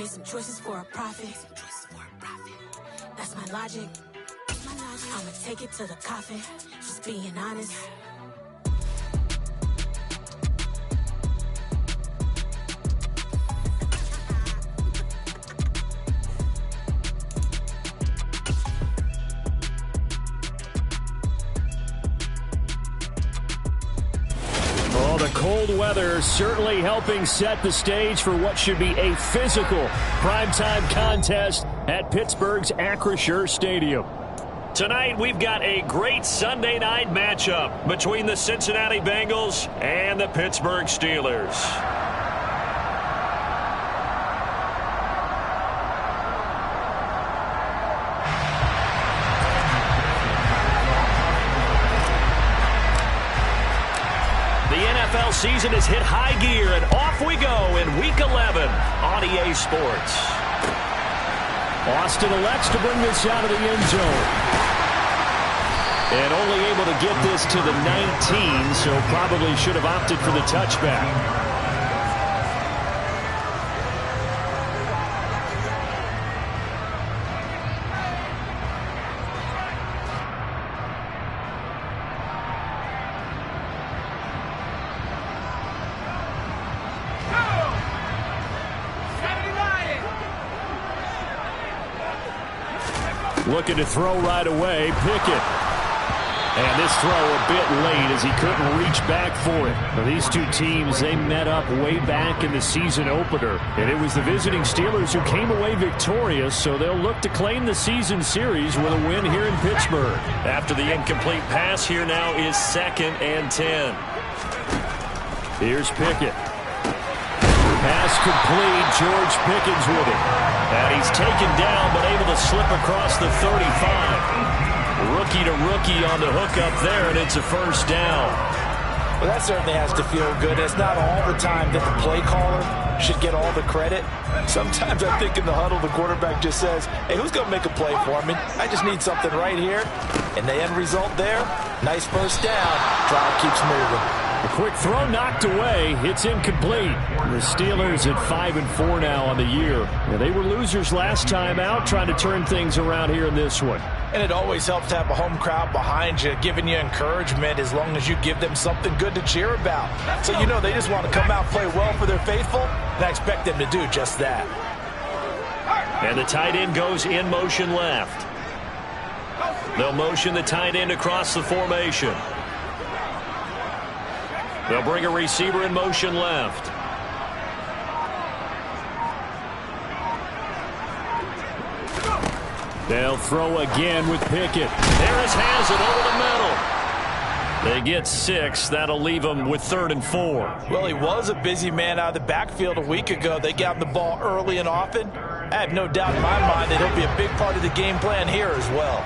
Made some choices for a profit. That's my logic. I'ma take it to the coffin. Just being honest. Well, the cold weather certainly helping set the stage for what should be a physical primetime contest at Pittsburgh's Acrisure Stadium. Tonight, we've got a great Sunday night matchup between the Cincinnati Bengals and the Pittsburgh Steelers. NFL season has hit high gear, and off we go in Week 11 on EA Sports. Austin elects to bring this out of the end zone. And only able to get this to the 19, so probably should have opted for the touchback. Looking to throw right away, Pickett. And this throw a bit late as he couldn't reach back for it. Now, these two teams, they met up way back in the season opener. And it was the visiting Steelers who came away victorious, so they'll look to claim the season series with a win here in Pittsburgh. After the incomplete pass, here now is 2nd and 10. Here's Pickett. Pass complete, George Pickens with it. And he's taken down, but able to slip across the 35. Rookie to rookie on the hook up there, and it's a first down. Well, that certainly has to feel good. It's not all the time that the play caller should get all the credit. Sometimes I think in the huddle, the quarterback just says, hey, who's going to make a play for me? I just need something right here. And the end result there, nice first down. Drive keeps moving. A quick throw knocked away. It's incomplete. The Steelers at 5-4 now on the year. Yeah, they were losers last time out, trying to turn things around here in this one. And it always helps to have a home crowd behind you, giving you encouragement as long as you give them something good to cheer about. So you know they just want to come out and play well for their faithful, and I expect them to do just that. And the tight end goes in motion left. They'll motion the tight end across the formation. They'll bring a receiver in motion left. They'll throw again with Pickett. Harris has it over the middle. They get 6. That'll leave them with 3rd and 4. Well, he was a busy man out of the backfield a week ago. They got him the ball early and often. I have no doubt in my mind that he'll be a big part of the game plan here as well.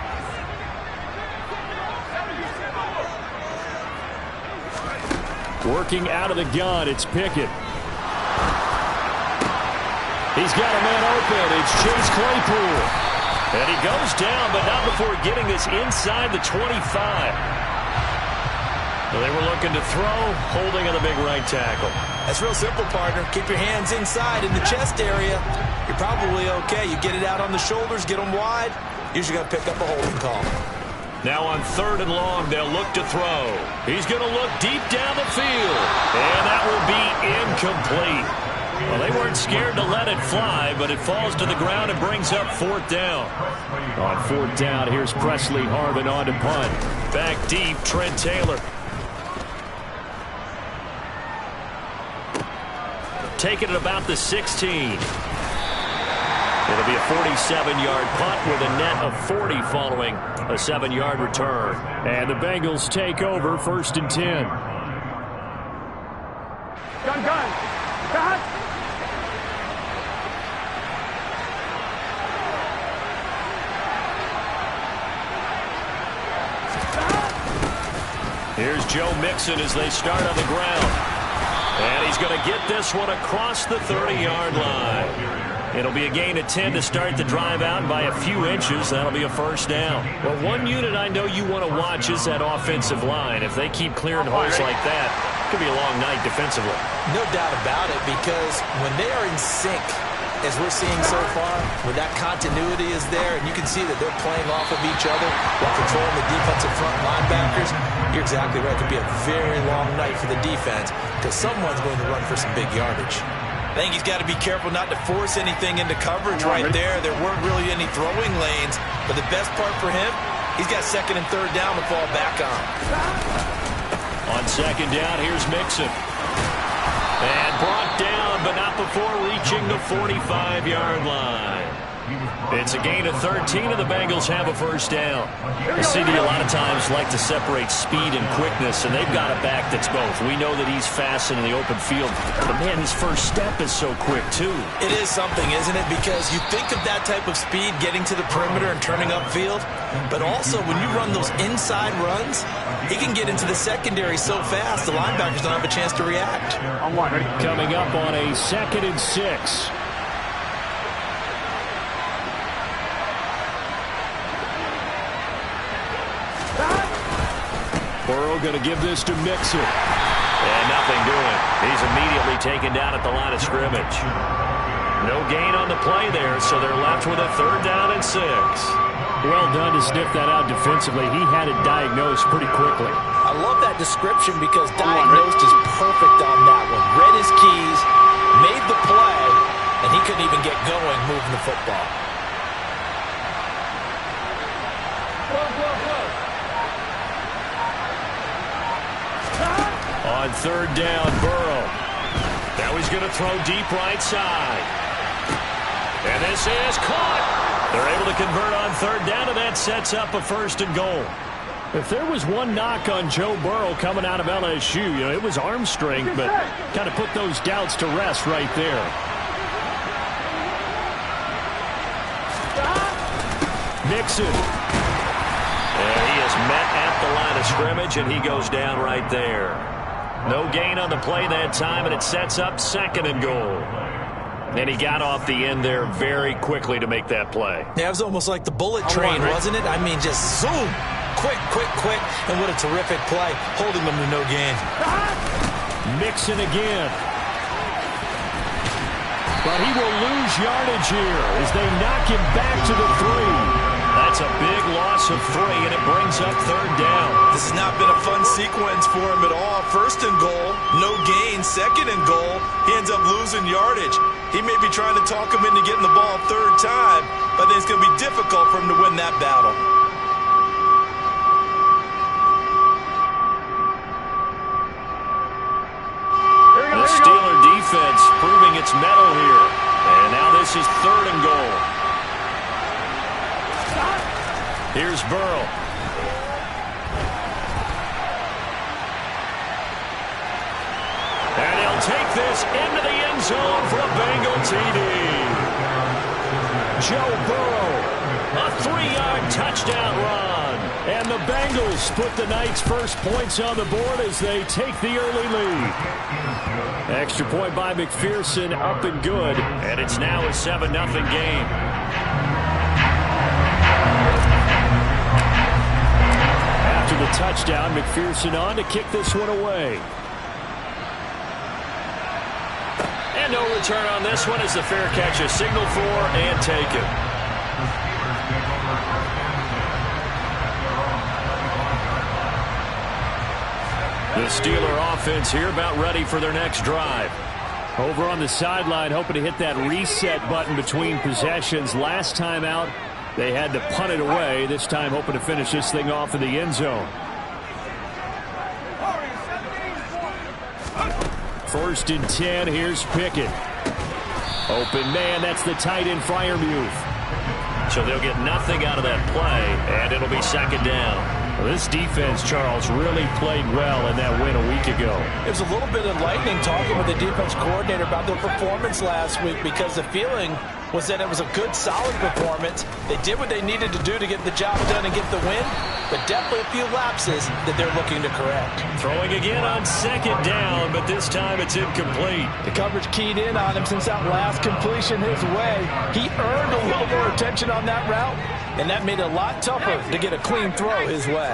Working out of the gun, it's Pickett. He's got a man open. It's Chase Claypool. And he goes down, but not before getting this inside the 25. Well, they were looking to throw, holding on the big right tackle. That's real simple, partner. Keep your hands inside in the chest area. You're probably okay. You get it out on the shoulders, get them wide. Usually going to pick up a holding call. Now on 3rd and long, they'll look to throw. He's going to look deep down the field. And that will be incomplete. Well, they weren't scared to let it fly, but it falls to the ground and brings up 4th down. On 4th down, here's Presley Harvin on to punt. Back deep, Trent Taylor. Taking it about the 16. It'll be a 47-yard punt with a net of 40 following a 7-yard return. And the Bengals take over 1st and 10. Gun. Cut. Here's Joe Mixon as they start on the ground. And he's going to get this one across the 30-yard line. It'll be a gain of 10 to start the drive out by a few inches. That'll be a first down. Well, one unit I know you want to watch is that offensive line. If they keep clearing holes like that, it could be a long night defensively. No doubt about it, because when they are in sync, as we're seeing so far, when that continuity is there and you can see that they're playing off of each other while controlling the defensive front linebackers, you're exactly right. It could be a very long night for the defense because someone's going to run for some big yardage. I think he's got to be careful not to force anything into coverage right there. There weren't really any throwing lanes, but the best part for him, he's got second and third down to fall back on. On second down, here's Mixon. And brought down, but not before reaching the 45-yard line. It's a gain of 13, and the Bengals have a first down. The CD a lot of times like to separate speed and quickness, and they've got a back that's both. We know that he's fast in the open field, but man, his first step is so quick, too. It is something, isn't it? Because you think of that type of speed getting to the perimeter and turning upfield, but also when you run those inside runs, he can get into the secondary so fast, the linebackers don't have a chance to react. Coming up on a 2nd and 6. Burrow going to give this to Mixon. And nothing doing. He's immediately taken down at the line of scrimmage. No gain on the play there, so they're left with a 3rd down and 6. Well done to sniff that out defensively. He had it diagnosed pretty quickly. I love that description because diagnosed is perfect on that one. Read his keys, made the play, and he couldn't even get going moving the football. On 3rd down, Burrow. Now he's going to throw deep right side. And this is caught. They're able to convert on 3rd down, and that sets up a 1st and goal. If there was one knock on Joe Burrow coming out of LSU, it was arm strength, but kind of put those doubts to rest right there. Mixon. And he is met at the line of scrimmage, and he goes down right there. No gain on the play that time, and it sets up 2nd and goal. And he got off the end there very quickly to make that play. Yeah, it was almost like the bullet train, wasn't it? I mean, just zoom. Quick, quick, quick. And what a terrific play, holding them to no gain. Mixon again. But he will lose yardage here as they knock him back to the 3. That's a big loss of 3, and it brings up 3rd down. This has not been a fun sequence for him at all. 1st and goal, no gain. 2nd and goal, he ends up losing yardage. He may be trying to talk him into getting the ball a 3rd time, but then it's going to be difficult for him to win that battle. The Steeler defense proving its mettle here. And now this is 3rd and goal. Here's Burrow. And he'll take this into the end zone for a Bengal TD. Joe Burrow, a 3-yard touchdown run. And the Bengals put the night's first points on the board as they take the early lead. Extra point by McPherson, up and good. And it's now a 7-0 game. After the touchdown, McPherson on to kick this one away. And no return on this one as the fair catch is signaled for and taken. The Steeler offense here about ready for their next drive. Over on the sideline, hoping to hit that reset button between possessions. Last time out, they had to punt it away. This time, hoping to finish this thing off in the end zone. 1st and 10, here's Pickett. Open man, that's the tight end Freiermuth. So they'll get nothing out of that play, and it'll be 2nd down. Well, this defense, Charles, really played well in that win a week ago. It was a little bit enlightening talking with the defense coordinator about their performance last week because the feeling was that it was a good, solid performance. They did what they needed to do to get the job done and get the win, but definitely a few lapses that they're looking to correct. Throwing again on 2nd down, but this time it's incomplete. The coverage keyed in on him since that last completion his way. He earned a little more attention on that route, and that made it a lot tougher to get a clean throw his way.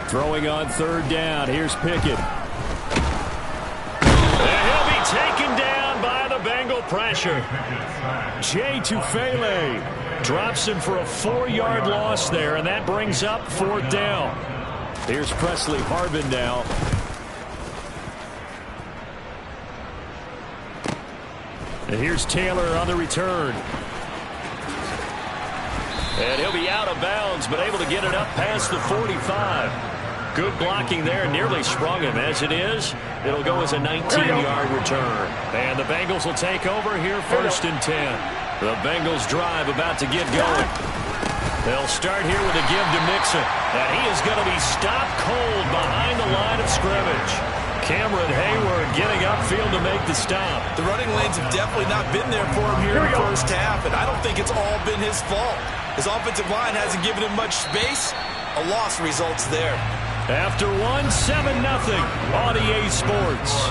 Throwing on 3rd down, here's Pickett. And he'll be taken down by the Bengal pressure. Jay Tufele drops him for a 4-yard loss there, and that brings up 4th down. Here's Presley Harvin now. And here's Taylor on the return. And he'll be out of bounds, but able to get it up past the 45. Good blocking there, nearly sprung him. As it is, it'll go as a 19-yard return. And the Bengals will take over here, 1st and 10. The Bengals drive about to get going. They'll start here with a give to Mixon. And he is going to be stopped cold behind the line of scrimmage. Cameron Hayward getting upfield to make the stop. The running lanes have definitely not been there for him here in the first half, and I don't think it's all been his fault. His offensive line hasn't given him much space. A loss results there. After 1, 7-0 on EA Sports.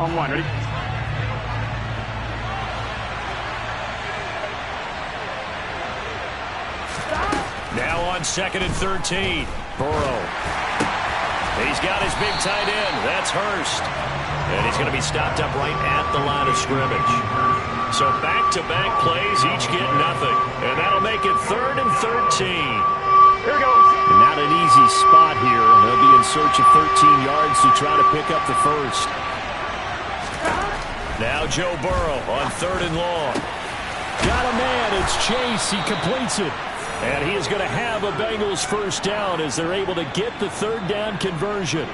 On 1, ready? Now on 2nd and 13. Burrow. He's got his big tight end. That's Hurst. And he's going to be stopped up right at the line of scrimmage. So back-to-back plays, each get nothing. And that'll make it 3rd and 13. Here we go. And not an easy spot here. They'll be in search of 13 yards to try to pick up the first. Now Joe Burrow on 3rd and long. Got a man. It's Chase. He completes it. And he is going to have a Bengals first down as they're able to get the 3rd down conversion.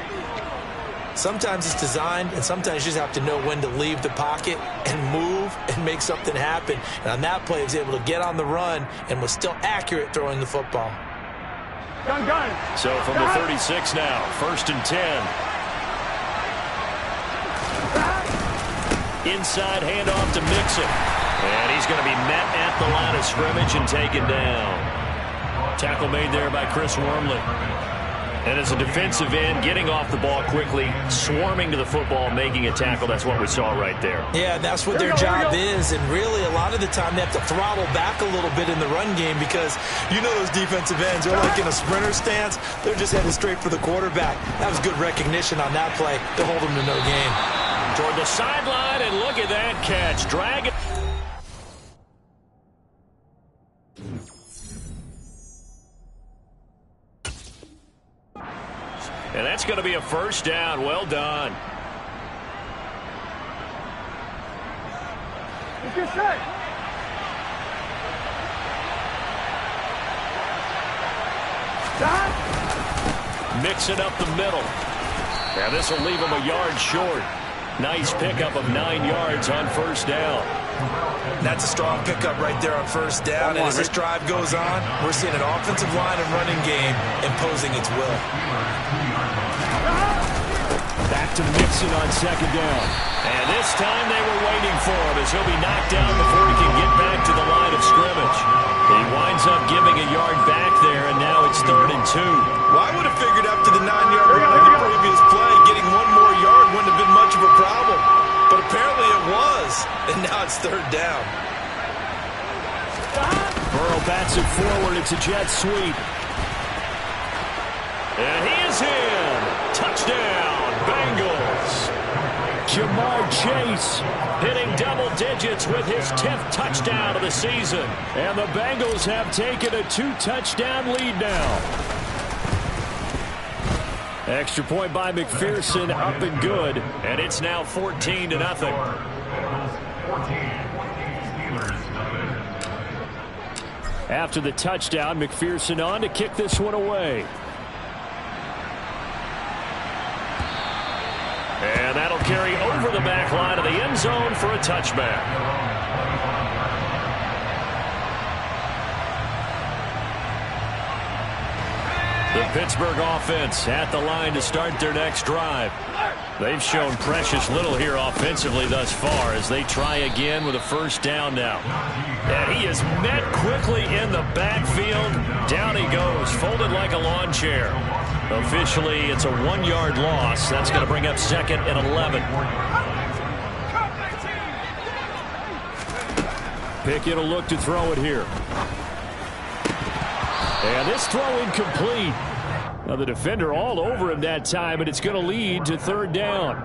Sometimes it's designed, and sometimes you just have to know when to leave the pocket and move and make something happen. And on that play, he was able to get on the run and was still accurate throwing the football. Gun. So from the 36 now, 1st and 10. Inside handoff to Mixon. And he's going to be met at the line of scrimmage and taken down. Tackle made there by Chris Wormley. And as a defensive end, getting off the ball quickly, swarming to the football, making a tackle. That's what we saw right there. Yeah, that's what their job is. And really, a lot of the time, they have to throttle back a little bit in the run game because you know those defensive ends, they're like in a sprinter stance. They're just headed straight for the quarterback. That was good recognition on that play to hold them to no gain. Toward the sideline, and look at that catch. Drag it. And that's going to be a first down. Well done. Get set. Mix it up the middle. Now this will leave him a yard short. Nice pickup of 9 yards on first down. That's a strong pickup right there on first down. And as this drive goes on, we're seeing an offensive line and running game imposing its will. Back to Mixon on second down. And this time they were waiting for him as he'll be knocked down before he can get back to the line of scrimmage. He winds up giving a yard back there, and now it's 3rd and 2. Well, I would have figured after the 9-yard run on the previous play, getting one more yard wouldn't have been much of a problem. But apparently it was, and now it's 3rd down. Burrow bats it forward. It's a jet sweep. And he is in. Touchdown, Bengals. Jamar Chase hitting double digits with his 10th touchdown of the season. And the Bengals have taken a 2-touchdown lead now. Extra point by McPherson, up and good. And it's now 14-0. After the touchdown, McPherson on to kick this one away. And that'll carry over the back line of the end zone for a touchback. The Pittsburgh offense at the line to start their next drive. They've shown precious little here offensively thus far as they try again with a first down now. And he is met quickly in the backfield. Down he goes, folded like a lawn chair. Officially, it's a 1-yard loss. That's going to bring up 2nd and 11. Pickett will look to throw it here. And this throw incomplete. Now the defender all over him that time, and it's going to lead to third down.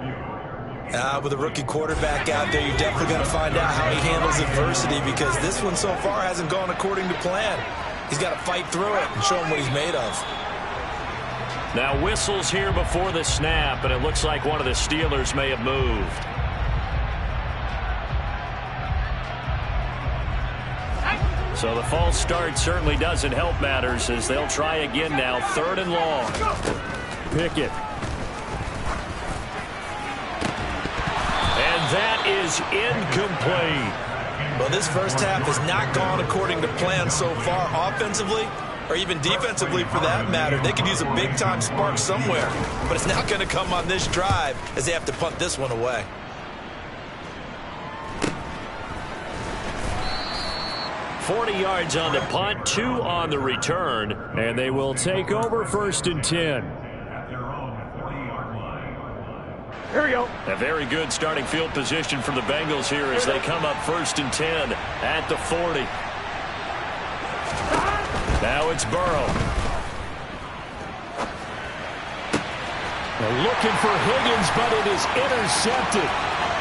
With a rookie quarterback out there, you're definitely going to find out how he handles adversity, because this one so far hasn't gone according to plan. He's got to fight through it and show him what he's made of. Now whistles here before the snap, and it looks like one of the Steelers may have moved. So the false start certainly doesn't help matters, as they'll try again now. Third and long. Pickett. And that is incomplete. Well, this first half has not gone according to plan so far, offensively or even defensively for that matter. They could use a big-time spark somewhere, but it's not going to come on this drive as they have to punt this one away. $40 yards on the punt, 2 on the return, and they will take over 1st and 10. Here we go. A very good starting field position for the Bengals here as they come up 1st and 10 at the 40. Now it's Burrow. They're looking for Higgins, but it is intercepted.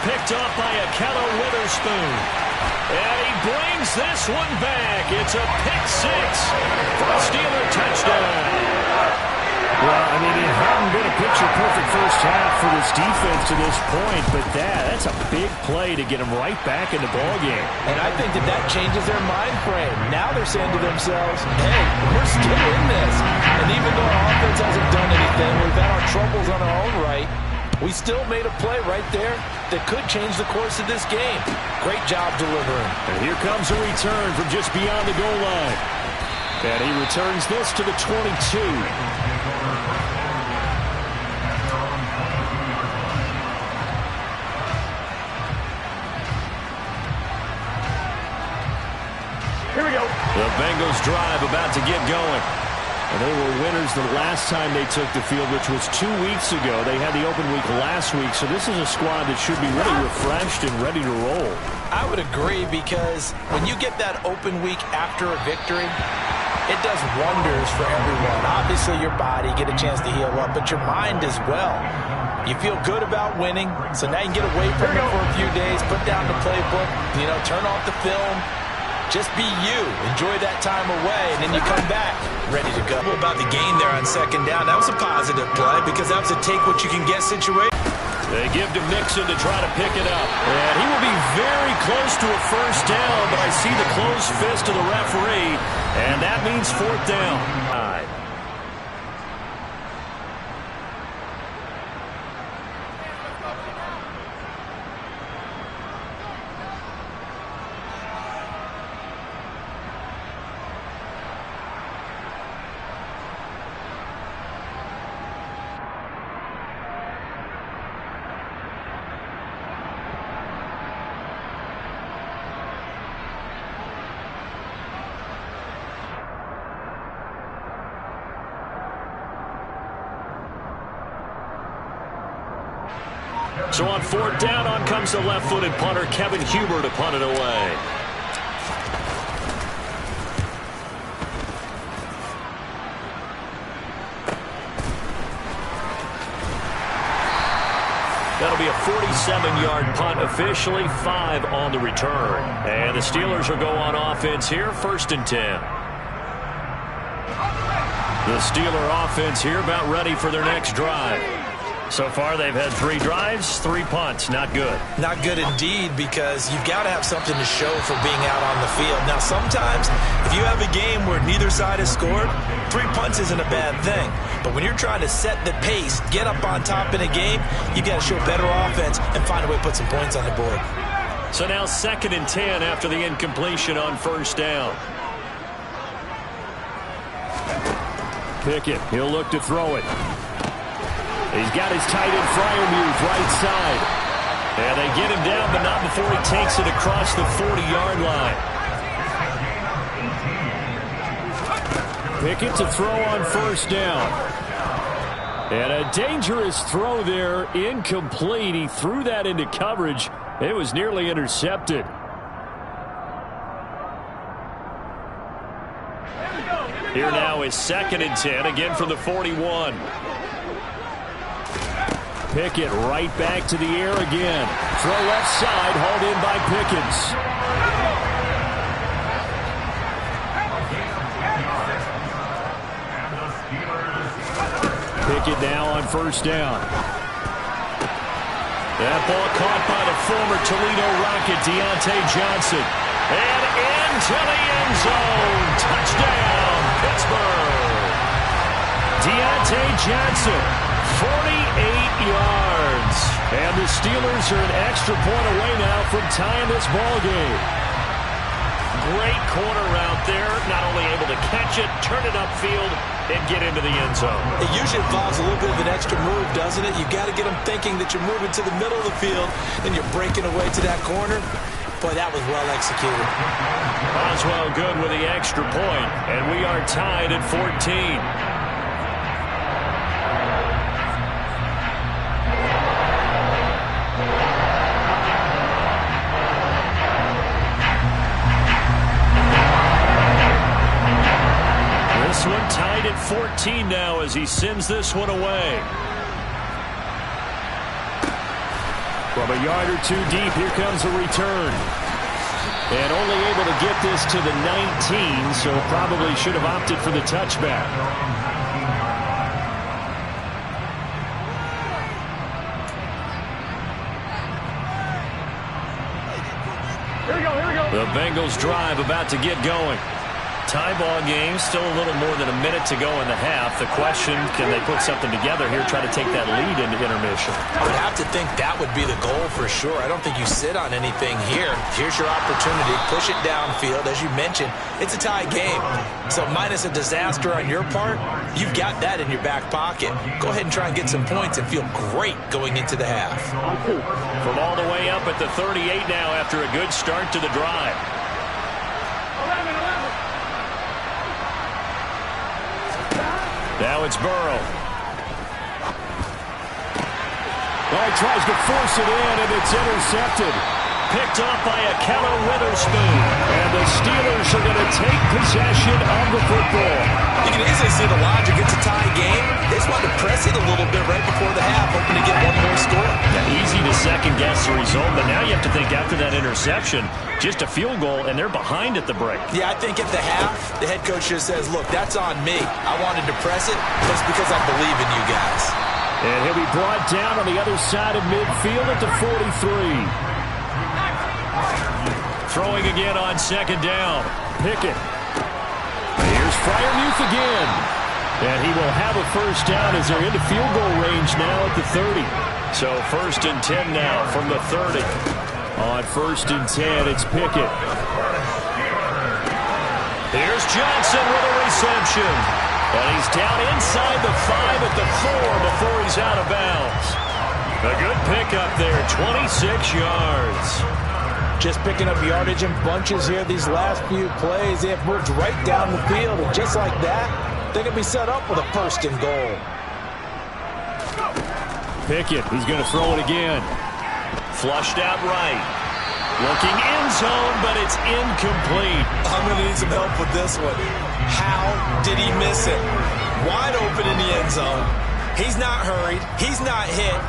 Picked off by Akello Witherspoon. And he brings this one back. It's a pick 6 for a Steeler touchdown. Well, I mean, it hadn't been a picture-perfect first half for this defense to this point, but that's a big play to get them right back in the ballgame. And I think that changes their mind frame. Now they're saying to themselves, hey, we're still in this. And even though our offense hasn't done anything, we've had our troubles on our own right, we still made a play right there that could change the course of this game. Great job delivering. And here comes a return from just beyond the goal line. And he returns this to the 22. Here we go. The Bengals drive about to get going. And they were winners the last time they took the field, which was 2 weeks ago. They had the open week last week, so this is a squad that should be really refreshed and ready to roll. I would agree, because when you get that open week after a victory, it does wonders for everyone. Obviously, your body, get a chance to heal up, but your mind as well. You feel good about winning, so now you can get away from it for a few days, put down the playbook, turn off the film. Just be you. Enjoy that time away, and then you come back ready to go. What about the gain there on 2nd down? That was a positive play, because that was a take-what-you-can-get situation. They give to Mixon to try to pick it up. And he will be very close to a first down, but I see the closed fist of the referee, and that means 4th down. So on 4th down, on comes the left-footed punter, Kevin Huber, to punt it away. That'll be a 47-yard punt, officially 5 on the return. And the Steelers will go on offense here, 1st and 10. The Steeler offense here about ready for their next drive. So far, they've had 3 drives, 3 punts. Not good. Not good indeed, because you've got to have something to show for being out on the field. Now, sometimes, if you have a game where neither side has scored, 3 punts isn't a bad thing. But when you're trying to set the pace, get up on top in a game, you've got to show better offense and find a way to put some points on the board. So now 2nd and 10 after the incompletion on 1st down. Pickett, he'll look to throw it. He's got his tight end Freiermuth right side. And they get him down, but not before he takes it across the 40-yard line. Pickett to throw on 1st down. And a dangerous throw there, incomplete. He threw that into coverage. It was nearly intercepted. Here now is 2nd and 10, again from the 41. Pickett right back to the air again. Throw left side, hauled in by Pickens. Pickett now on 1st down. That ball caught by the former Toledo Rocket, Deontay Johnson. And into the end zone. Touchdown, Pittsburgh. Deontay Johnson, 48 yards. And the Steelers are an extra point away now from tying this ball game. Great corner route there. Not only able to catch it, turn it upfield, and get into the end zone. It usually involves a little bit of an extra move, doesn't it? You've got to get them thinking that you're moving to the middle of the field and you're breaking away to that corner. Boy, that was well executed. Oswell good with the extra point, and we are tied at 14. This one tied at 14 now as he sends this one away. From a yard or 2 deep, here comes a return. And only able to get this to the 19, so probably should have opted for the touchback. Here we go. The Bengals drive about to get going. Tie ball game, still a little more than a minute to go in the half. The question, can they put something together here, try to take that lead into intermission? I would have to think that would be the goal for sure. I don't think you sit on anything here. Here's your opportunity. Push it downfield. As you mentioned, it's a tie game. So minus a disaster on your part, you've got that in your back pocket. Go ahead and try and get some points and feel great going into the half. From all the way up at the 38 now after a good start to the drive. Now it's Burrow. Well, he tries to force it in, and it's intercepted. Picked off by a Keller Witherspoon. And the Steelers are going to take possession of the football. You can easily see the logic. It's a tie game. They just want to press it a little bit right before the half, hoping to get one more score. Yeah, easy to second-guess the result, but now you have to think after that interception, just a field goal, and they're behind at the break. Yeah, I think at the half, the head coach just says, look, that's on me. I wanted to press it, but it's because I believe in you guys. And he'll be brought down on the other side of midfield at the 43. Throwing again on 2nd down. Pickett. Here's Freiermuth again. And he will have a 1st down as they're into field goal range now at the 30. So 1st and 10 now from the 30. On 1st and 10, it's Pickett. Here's Johnson with a reception. And he's down inside the 5 at the 4 before he's out of bounds. A good pickup there, 26 yards. Just picking up yardage in bunches here these last few plays. They have moved right down the field, and just like that, they can be set up with a 1st and goal. Pickett, he's going to throw it again. Flushed out right. Looking end zone, but it's incomplete. I'm going to need some help with this one. How did he miss it? Wide open in the end zone. He's not hurried. He's not hit.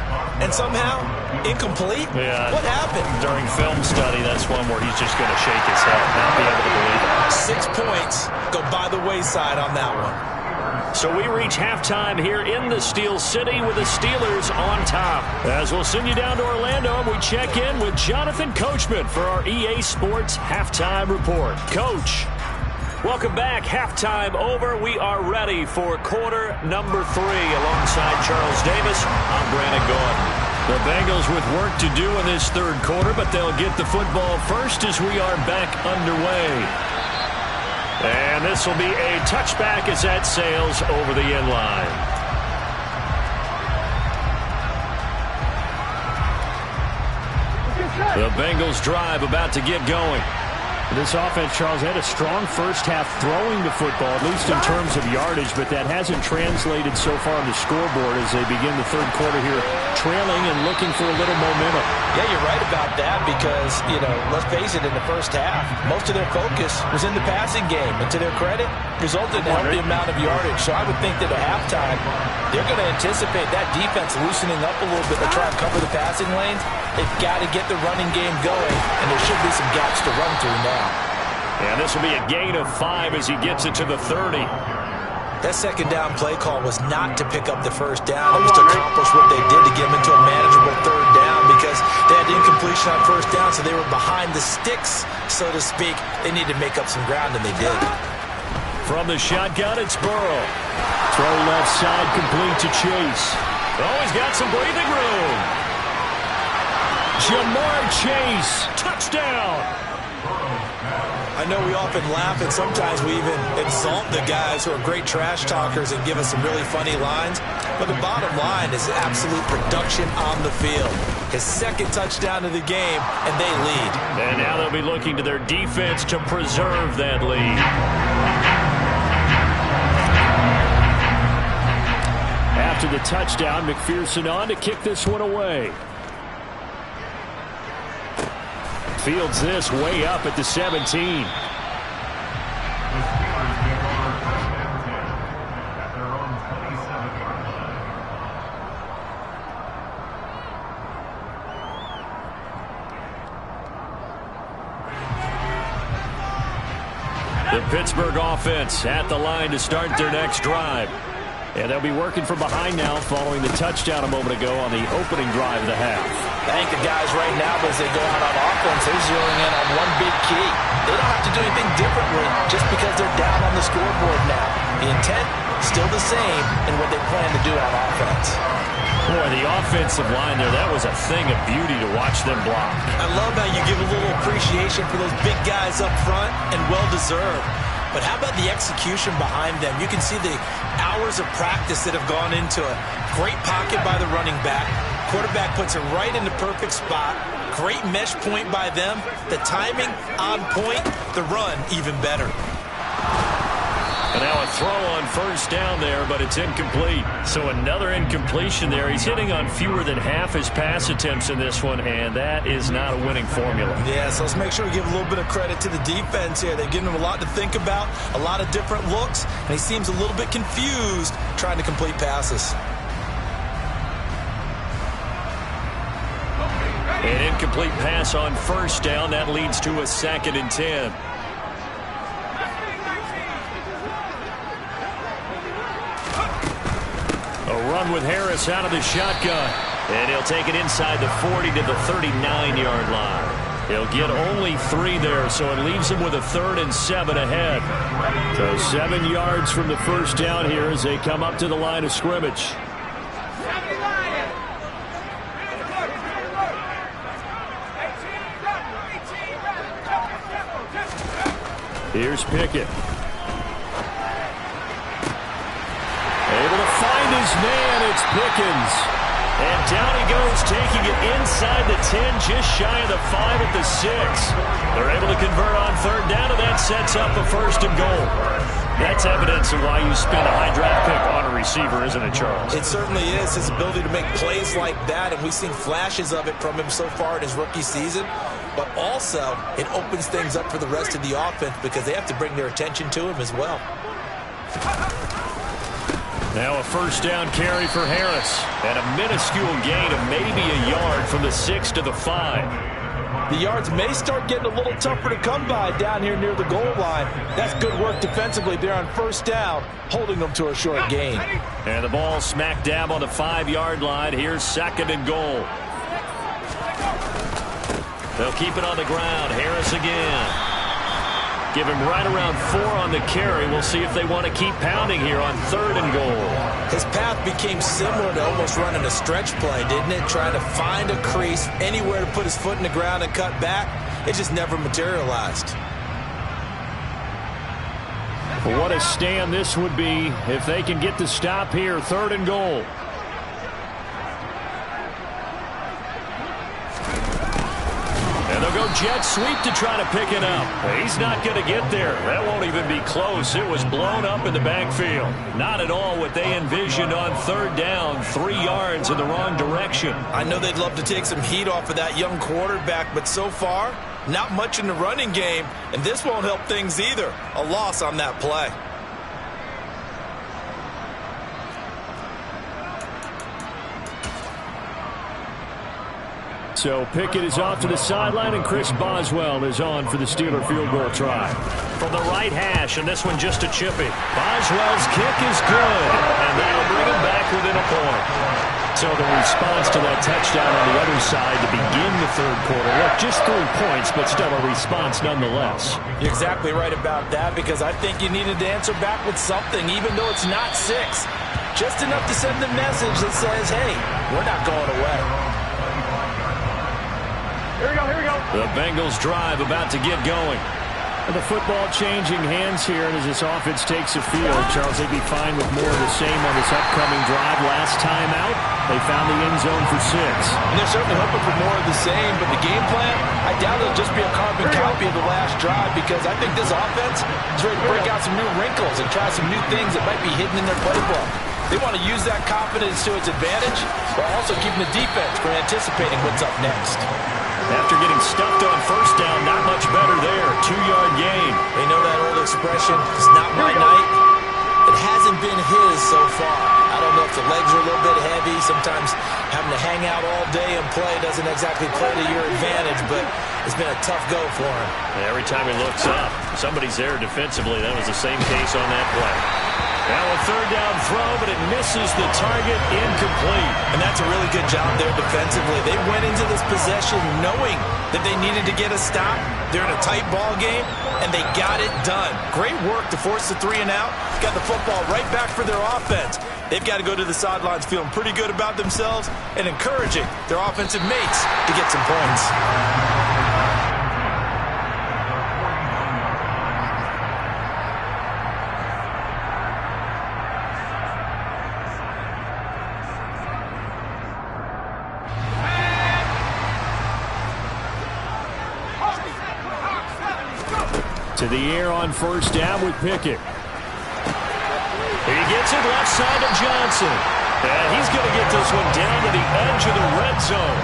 And somehow, incomplete? Yeah. What happened? During film study, that's one where he's just going to shake his head, not be able to believe it. 6 points go by the wayside on that one. So we reach halftime here in the Steel City with the Steelers on top. As we'll send you down to Orlando, and we check in with Jonathan Coachman for our EA Sports Halftime Report. Coach, welcome back. Halftime over. We are ready for quarter number 3. Alongside Charles Davis, I'm Brandon Gordon. The Bengals with work to do in this 3rd quarter, but they'll get the football first as we are back underway. And this will be a touchback as that sails over the end line. The Bengals drive about to get going. This offense, Charles, had a strong first half throwing the football, at least in terms of yardage, but that hasn't translated so far on the scoreboard as they begin the third quarter here, trailing and looking for a little momentum. Yeah, you're right about that because, let's face it, in the first half, most of their focus was in the passing game. And to their credit, resulted in a healthy amount of yardage. So I would think that at halftime, they're going to anticipate that defense loosening up a little bit to try and cover the passing lanes. They've got to get the running game going, and there should be some gaps to run through now. And this will be a gain of 5 as he gets it to the 30. That second down play call was not to pick up the first down. It was to accomplish what they did to get them into a manageable third down because they had incompletion on first down, so they were behind the sticks, so to speak. They needed to make up some ground, and they did. From the shotgun, it's Burrow. Throw left side, complete to Chase. Oh, he's got some breathing room. Jamar Chase, touchdown. I know we often laugh, and sometimes we even exalt the guys who are great trash talkers and give us some really funny lines. But the bottom line is absolute production on the field. His second touchdown of the game, and they lead. And now they'll be looking to their defense to preserve that lead. After the touchdown, McPherson on to kick this one away. Fields this way up at the 17. The Pittsburgh offense at the line to start their next drive. And they'll be working from behind now following the touchdown a moment ago on the opening drive of the half. I think the guys right now, as they go out on offense, they're zeroing in on one big key. They don't have to do anything differently just because they're down on the scoreboard now. The intent, still the same in what they plan to do on offense. Boy, the offensive line there, that was a thing of beauty to watch them block. I love how you give a little appreciation for those big guys up front, and well-deserved. But how about the execution behind them? You can see the hours of practice that have gone into it. Great pocket by the running back. Quarterback puts it right in the perfect spot. Great mesh point by them. The timing on point. The run even better. And now a throw on first down there, but it's incomplete. So another incompletion there. He's hitting on fewer than half his pass attempts in this one, and that is not a winning formula. Yeah, so let's make sure we give a little bit of credit to the defense here. They've given him a lot to think about, a lot of different looks, and he seems a little bit confused trying to complete passes. An incomplete pass on first down. That leads to a 2nd and 10. A run with Harris out of the shotgun. And he'll take it inside the 40 to the 39-yard line. He'll get only 3 there, so it leaves him with a 3rd and 7 ahead. So 7 yards from the first down here as they come up to the line of scrimmage. Here's Pickett. Able to find his man. It's Pickens. And down he goes, taking it inside the 10, just shy of the 5 at the 6. They're able to convert on third down, and that sets up a 1st and goal. That's evidence of why you spend a high draft pick on a receiver, isn't it, Charles? It certainly is. His ability to make plays like that, and we've seen flashes of it from him so far in his rookie season. But also, it opens things up for the rest of the offense because they have to bring their attention to him as well. Now a 1st down carry for Harris. And a minuscule gain of maybe a yard from the 6 to the 5. The yards may start getting a little tougher to come by down here near the goal line. That's good work defensively there on 1st down, holding them to a short gain. And the ball smack dab on the 5-yard line. Here's 2nd and goal. They'll keep it on the ground. Harris again. Give him right around 4 on the carry. We'll see if they want to keep pounding here on 3rd and goal. His path became similar to almost running a stretch play, didn't it? Trying to find a crease, anywhere to put his foot in the ground and cut back. It just never materialized. Well, what a stand this would be if they can get the stop here. 3rd and goal. And And they'll go jet sweep to try to pick it up. He's not going to get there. That won't even be close. It was blown up in the backfield. Not at all what they envisioned on third down. 3 yards in the wrong direction. I know they'd love to take some heat off of that young quarterback, but so far, not much in the running game, and this won't help things either. A loss on that play. So Pickett is off to the sideline, and Chris Boswell is on for the Steeler field goal try. From the right hash, and this one just a chippy. Boswell's kick is good, and that'll bring him back within a point. So the response to that touchdown on the other side to begin the third quarter. Look, just 3 points, but still a response nonetheless. You're exactly right about that, because I think you needed to answer back with something, even though it's not 6. Just enough to send the message that says, hey, we're not going away. Here we go, here we go. The Bengals drive about to get going. And the football changing hands here, and as this offense takes the field, Charles, they'd be fine with more of the same on this upcoming drive. Last time out, they found the end zone for 6. And they're certainly hoping for more of the same, but the game plan, I doubt it'll just be a carbon copy of the last drive, because I think this offense is ready to break out some new wrinkles and try some new things that might be hidden in their playbook. They want to use that confidence to its advantage, while also keeping the defense from anticipating what's up next. After getting stuffed on first down, not much better there. 2-yard gain. They know that old expression, it's not my night. It hasn't been his so far. I don't know if the legs are a little bit heavy. Sometimes having to hang out all day and play doesn't exactly play to your advantage, but it's been a tough go for him. Every time he looks up, somebody's there defensively. That was the same case on that play. Now a third down throw, but it misses the target, incomplete. And that's a really good job there defensively. They went into this possession knowing that they needed to get a stop. They're in a tight ball game, and they got it done. Great work to force the 3 and out. Got the football right back for their offense. They've got to go to the sidelines feeling pretty good about themselves and encouraging their offensive mates to get some points. To the air on first down with Pickett. He gets it left side to Johnson. And he's going to get this one down to the edge of the red zone.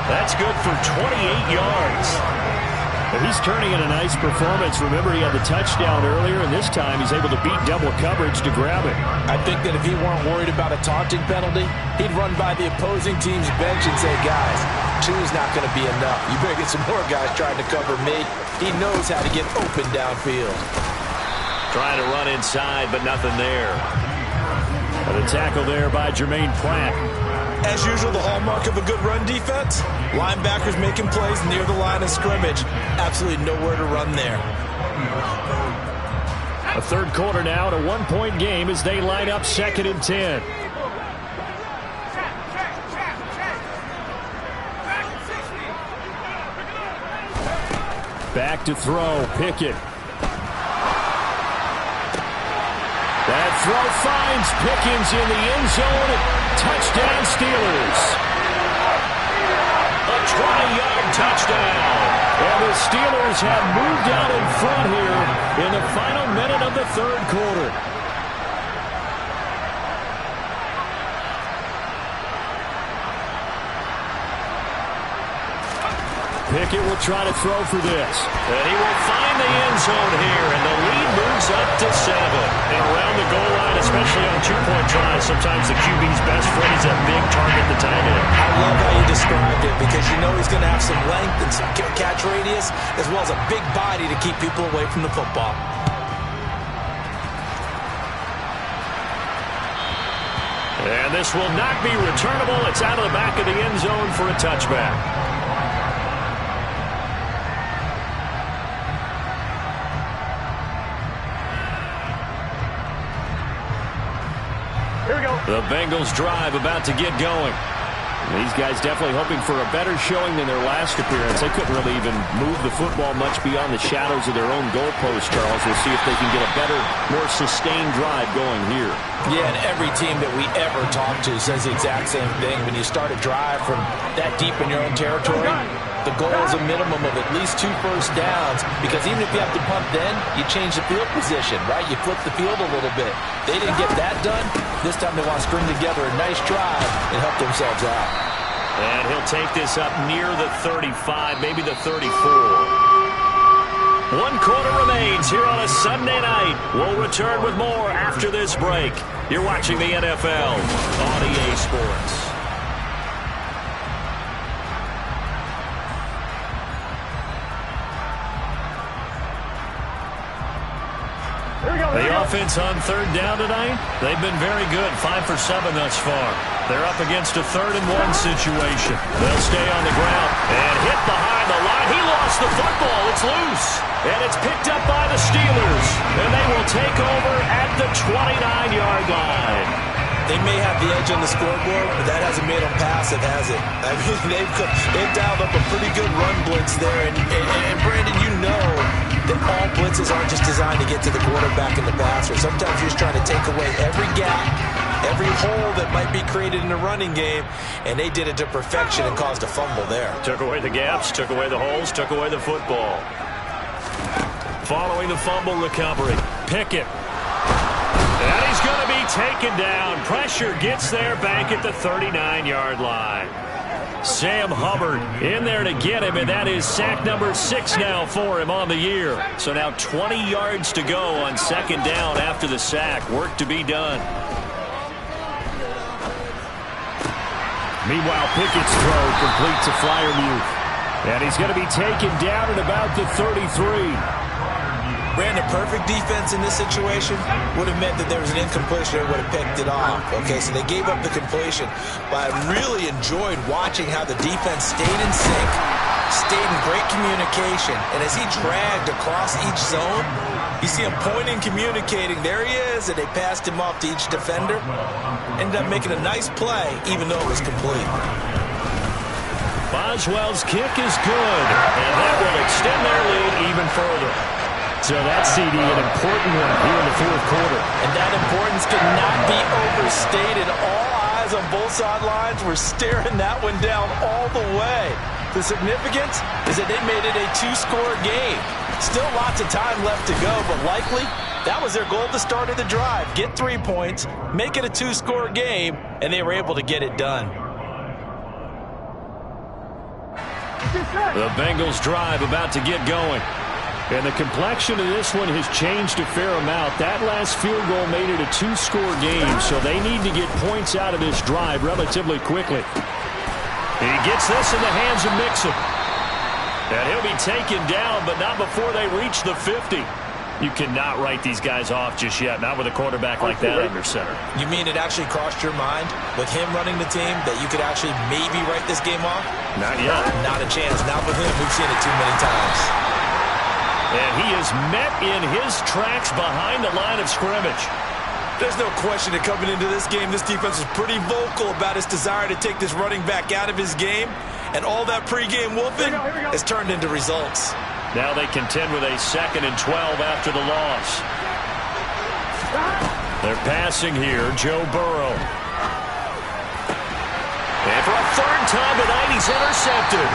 That's good for 28 yards. And he's turning in a nice performance. Remember, he had the touchdown earlier, and this time he's able to beat double coverage to grab it. I think that if he weren't worried about a taunting penalty, he'd run by the opposing team's bench and say, guys, 2's not going to be enough. You better get some more guys trying to cover me. He knows how to get open downfield. Trying to run inside, but nothing there. And the tackle there by Jermaine Pratt. As usual, the hallmark of a good run defense, linebackers making plays near the line of scrimmage. Absolutely nowhere to run there. A third quarter now, and a 1-point game as they line up 2nd and 10. Back to throw, Pickett. That throw finds Pickens in the end zone. Touchdown, Steelers. A 20-yard touchdown. And the Steelers have moved out in front here in the final minute of the third quarter. Pickett will try to throw for this. And he will find the end zone here, and the lead moves up to 7. And around the goal line, especially on 2-point tries, sometimes the QB's best friend is a big target the tight end. I love how you described it, because you know he's going to have some length and some catch radius, as well as a big body to keep people away from the football. And this will not be returnable. It's out of the back of the end zone for a touchback. The Bengals drive about to get going. These guys definitely hoping for a better showing than their last appearance. They couldn't really even move the football much beyond the shadows of their own goalpost, Charles. We'll see if they can get a better, more sustained drive going here. Yeah, and every team that we ever talk to says the exact same thing. When you start a drive from that deep in your own territory, the goal is a minimum of at least 2 first downs, because even if you have to punt then, you change the field position, right? You flip the field a little bit. They didn't get that done. This time they want to string together a nice drive and help themselves out. And he'll take this up near the 35, maybe the 34. 1 quarter remains here on a Sunday night. We'll return with more after this break. You're watching the NFL on EA Sports. The offense on 3rd down tonight, they've been very good, 5 for 7 thus far. They're up against a 3rd and 1 situation. They'll stay on the ground and hit behind the line. He lost the football. It's loose. And it's picked up by the Steelers. And they will take over at the 29-yard line. They may have the edge on the scoreboard, but that hasn't made them pass it, has it? I mean, they've dialed up a pretty good run blitz there. And Brandon, you know that all blitzes aren't just designed to get to the quarterback and the passer. Sometimes you're just trying to take away every gap, every hole that might be created in the running game, and they did it to perfection and caused a fumble there. Took away the gaps, took away the holes, took away the football. Following the fumble recovery, Pickett. And he's going to be taken down. Pressure gets there back at the 39-yard line. Sam Hubbard in there to get him, and that is sack number 6 now for him on the year. So now 20 yards to go on 2nd down after the sack. Work to be done. Meanwhile, Pickett's throw complete to Freiermuth. And he's going to be taken down at about the 33. Brandon, perfect defense in this situation would have meant that there was an incompletion and would have picked it off. Okay, so they gave up the completion. But I really enjoyed watching how the defense stayed in sync, stayed in great communication. And as he dragged across each zone, you see him pointing, communicating. There he is, and they passed him off to each defender. Ended up making a nice play, even though it was complete. Boswell's kick is good, and that will extend their lead even further. So that's, CD, an important one here in the 4th quarter. And that importance cannot be overstated. All eyes on both sidelines were staring that one down all the way. The significance is that they made it a 2-score game. Still lots of time left to go, but likely that was their goal at the start of the drive. Get 3 points, make it a 2-score game, and they were able to get it done. The Bengals drive about to get going. And the complexion of this one has changed a fair amount. That last field goal made it a 2-score game, so they need to get points out of this drive relatively quickly. He gets this in the hands of Mixon. And he'll be taken down, but not before they reach the 50. You cannot write these guys off just yet, not with a quarterback like that under center. You mean it actually crossed your mind with him running the team that you could actually maybe write this game off? Not yet. Not a chance. Not with him. We've seen it too many times. And he is met in his tracks behind the line of scrimmage. There's no question that coming into this game, this defense is pretty vocal about its desire to take this running back out of his game. And all that pregame whooping has turned into results. Now they contend with a 2nd and 12 after the loss. They're passing here, Joe Burrow. And for a 3rd time tonight, he's intercepted.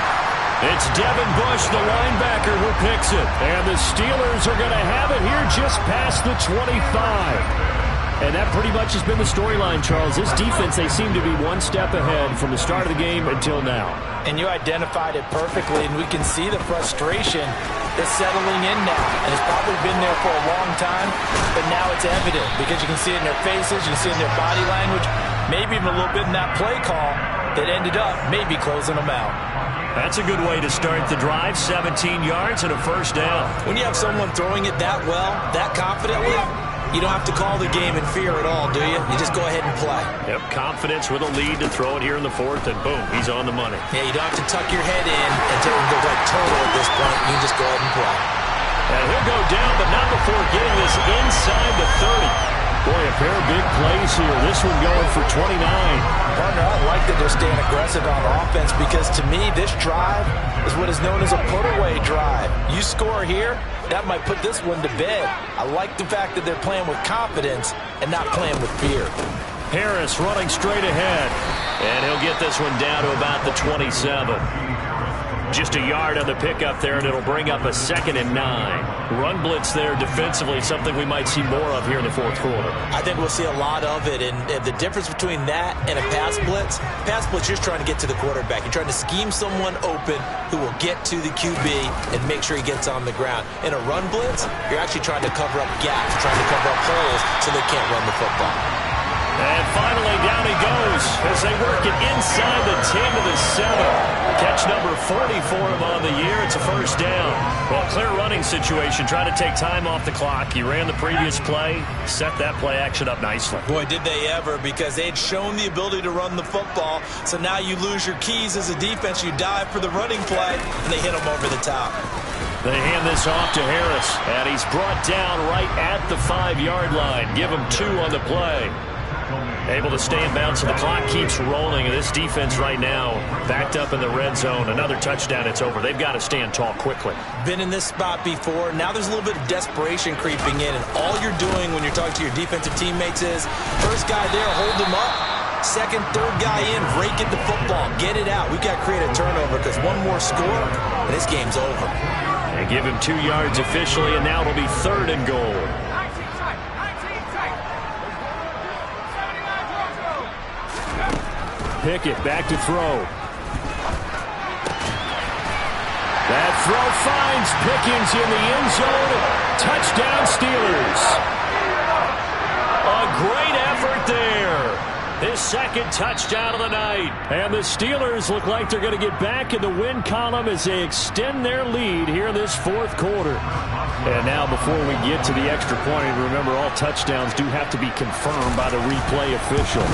It's Devin Bush, the linebacker, who picks it. And the Steelers are going to have it here just past the 25. And that pretty much has been the storyline, Charles. This defense, they seem to be one step ahead from the start of the game until now. And you identified it perfectly, and we can see the frustration that's settling in now. And it's probably been there for a long time, but now it's evident because you can see it in their faces, you can see it in their body language, maybe even a little bit in that play call that ended up maybe closing them out. That's a good way to start the drive, 17 yards and a 1st down. When you have someone throwing it that well, that confidently, you don't have to call the game in fear at all, do you? You just go ahead and play. Yep, confidence with a lead to throw it here in the 4th, and boom, he's on the money. Yeah, you don't have to tuck your head in and go like total at this point. You just go ahead and play. And he'll go down, but not before getting this inside the 30. Boy, a pair of big plays here. This one going for 29. Partner, I like that they're staying aggressive on offense because to me, this drive is what is known as a put-away drive. You score here, that might put this one to bed. I like the fact that they're playing with confidence and not playing with fear. Harris running straight ahead. And he'll get this one down to about the 27. Just a yard on the pickup there, and it'll bring up a 2nd and 9. Run blitz there defensively, something we might see more of here in the fourth quarter. I think we'll see a lot of it, and the difference between that and a pass blitz, you're just trying to get to the quarterback. You're trying to scheme someone open who will get to the QB and make sure he gets on the ground. In a run blitz, you're actually trying to cover up gaps, trying to cover up holes so they can't run the football. And finally, down he goes as they work it inside the 10 to the 7. Catch number 40 for him on the year. It's a first down. Well, clear running situation. Trying to take time off the clock. He ran the previous play, set that play action up nicely. Boy, did they ever, because they had shown the ability to run the football. So now you lose your keys as a defense. You dive for the running play, and they hit him over the top. They hand this off to Harris, and he's brought down right at the 5-yard line. Give him 2 on the play. Able to stay in bounds, so the clock keeps rolling. And this defense right now backed up in the red zone. Another touchdown, it's over. They've got to stand tall quickly. Been in this spot before. Now there's a little bit of desperation creeping in. And all you're doing when you're talking to your defensive teammates is, first guy there, hold him up. Second, third guy in, rake at the football. Get it out. We've got to create a turnover because one more score, and this game's over. They give him 2 yards officially, and now it'll be 3rd and goal. Pickett back to throw. That throw finds Pickens in the end zone. Touchdown Steelers. A great effort there. His 2nd touchdown of the night. And the Steelers look like they're going to get back in the win column as they extend their lead here in this 4th quarter. And now before we get to the extra point, remember all touchdowns do have to be confirmed by the replay official.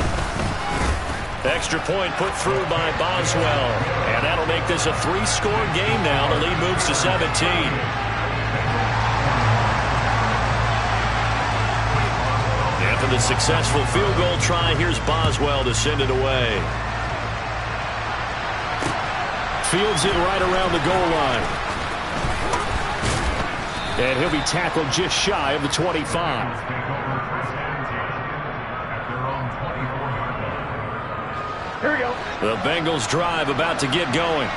Extra point put through by Boswell. And that'll make this a 3-score game now. The lead moves to 17. After the successful field goal try, here's Boswell to send it away. Fields it right around the goal line. And he'll be tackled just shy of the 25. Here we go. The Bengals drive about to get going.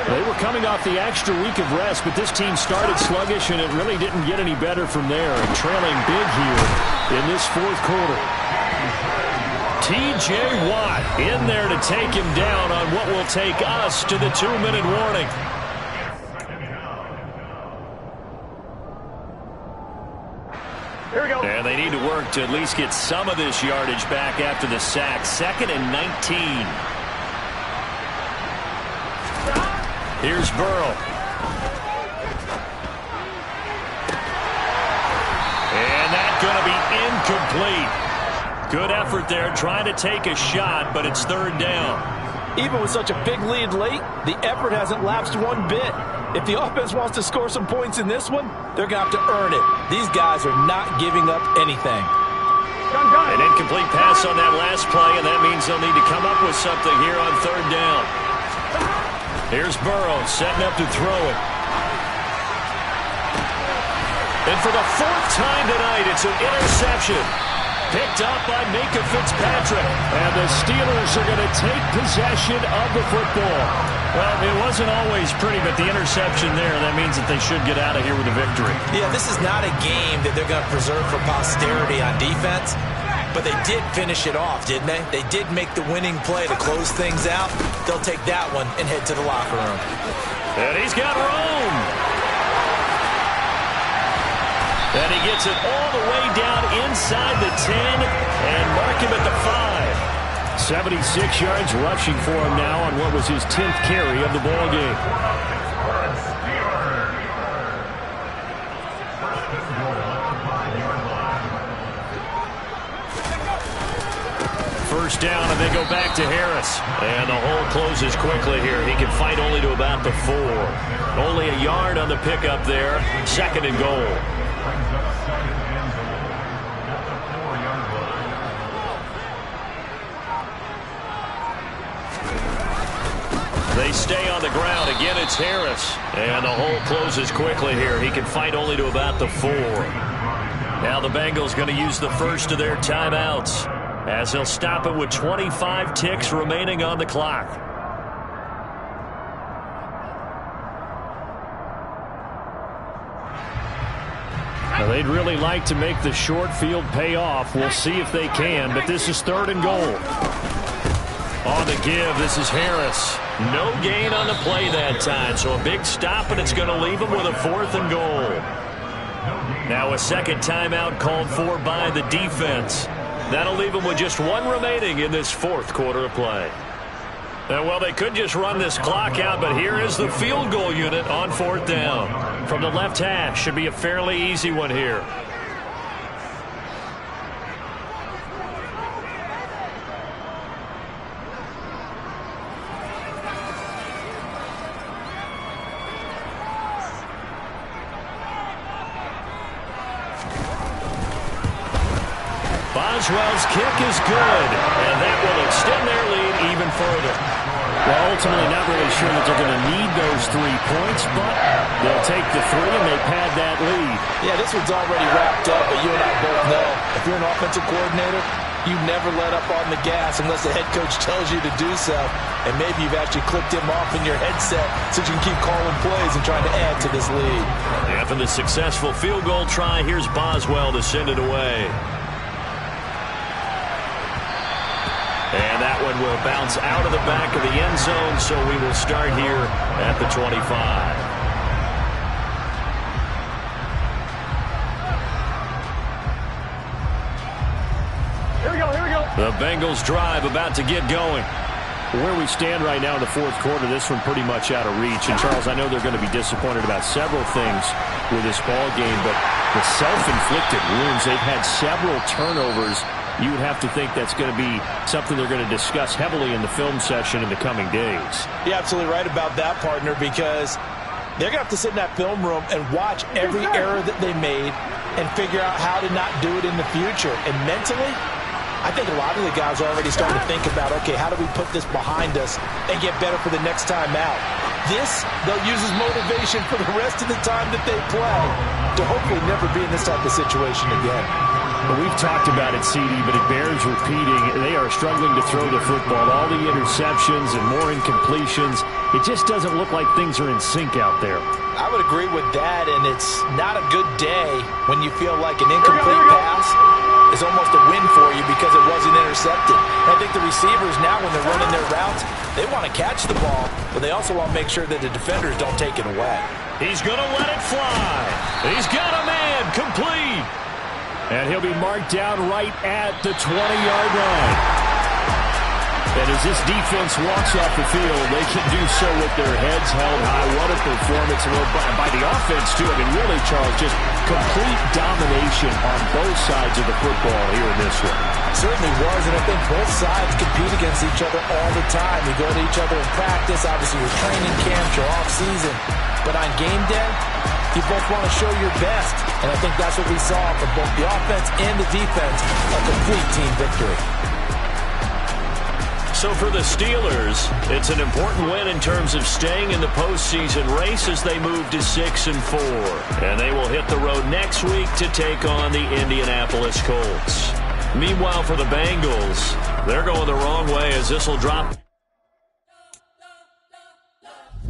They were coming off the extra week of rest, but this team started sluggish, and it really didn't get any better from there. And trailing big here in this 4th quarter. T.J. Watt in there to take him down on what will take us to the 2-minute warning. Here we go. And they need to work to at least get some of this yardage back after the sack. 2nd and 19. Here's Burrow. And that's going to be incomplete. Good effort there, trying to take a shot, but it's 3rd down. Even with such a big lead late, the effort hasn't lapsed one bit. If the offense wants to score some points in this one, they're going to have to earn it. These guys are not giving up anything. An incomplete pass on that last play, and that means they'll need to come up with something here on 3rd down. Here's Burrow setting up to throw it. And for the 4th time tonight, it's an interception. Picked up by Minka Fitzpatrick. And the Steelers are going to take possession of the football. Well, it wasn't always pretty, but the interception there, that means that they should get out of here with a victory. Yeah, this is not a game that they're going to preserve for posterity on defense. But they did finish it off, didn't they? They did make the winning play to close things out. They'll take that one and head to the locker room. And he's got room. And he gets it all the way down inside the 10 and mark him at the 5. 76 yards rushing for him now on what was his 10th carry of the ball game. First down, and they go back to Harris. And the hole closes quickly here. He can fight only to about the 4. Only a yard on the pickup there. 2nd and goal. They stay on the ground. Again, it's Harris. And the hole closes quickly here. He can fight only to about the 4. Now the Bengals going to use the first of their timeouts, as they'll stop it with 25 ticks remaining on the clock. Well, they'd really like to make the short field pay off. We'll see if they can, but this is 3rd and goal. On the give, this is Harris. No gain on the play that time, so a big stop, and it's going to leave him with a 4th and goal. Now a second timeout called for by the defense. That'll leave him with just 1 remaining in this 4th quarter of play. Well, they could just run this clock out, but here is the field goal unit on 4th down. From the left hash, should be a fairly easy one here. Boswell's kick is good, and that will extend their lead even further. Well, ultimately not really sure that they're going to need those 3 points, but they'll take the 3 and they pad that lead. Yeah, this one's already wrapped up, but you and I both know if you're an offensive coordinator, you never let up on the gas unless the head coach tells you to do so. And maybe you've actually clicked him off in your headset so you can keep calling plays and trying to add to this lead. After the successful field goal try, here's Boswell to send it away. And that one will bounce out of the back of the end zone, so we will start here at the 25. Here we go, here we go. The Bengals drive about to get going. Where we stand right now in the 4th quarter, this one pretty much out of reach. And, Charles, I know they're going to be disappointed about several things with this ball game, but the self-inflicted wounds, they've had several turnovers. You would have to think that's going to be something they're going to discuss heavily in the film session in the coming days. You're absolutely right about that, partner, because they're going to have to sit in that film room and watch every error that they made and figure out how to not do it in the future. And mentally, I think a lot of the guys are already starting to think about, okay, how do we put this behind us and get better for the next time out? This, they'll use as motivation for the rest of the time that they play to hopefully never be in this type of situation again. Well, we've talked about it, CD, but it bears repeating. They are struggling to throw the football. All the interceptions and more incompletions. It just doesn't look like things are in sync out there. I would agree with that, and it's not a good day when you feel like an incomplete pass is almost a win for you because it wasn't intercepted. And I think the receivers now, when they're running their routes, they want to catch the ball, but they also want to make sure that the defenders don't take it away. He's going to let it fly. He's got a man complete. And he'll be marked down right at the 20-yard line. And as this defense walks off the field, they can do so with their heads held high. What a performance by the offense, too. I mean, really, Charles, just complete domination on both sides of the football here in this one. Certainly was, and I think both sides compete against each other all the time. You go to each other in practice, obviously your training camp, your off-season. But on game day, you both want to show your best. And I think that's what we saw from both the offense and the defense, a complete team victory. So for the Steelers, it's an important win in terms of staying in the postseason race as they move to 6-4. And they will hit the road next week to take on the Indianapolis Colts. Meanwhile, for the Bengals, they're going the wrong way as this will drop.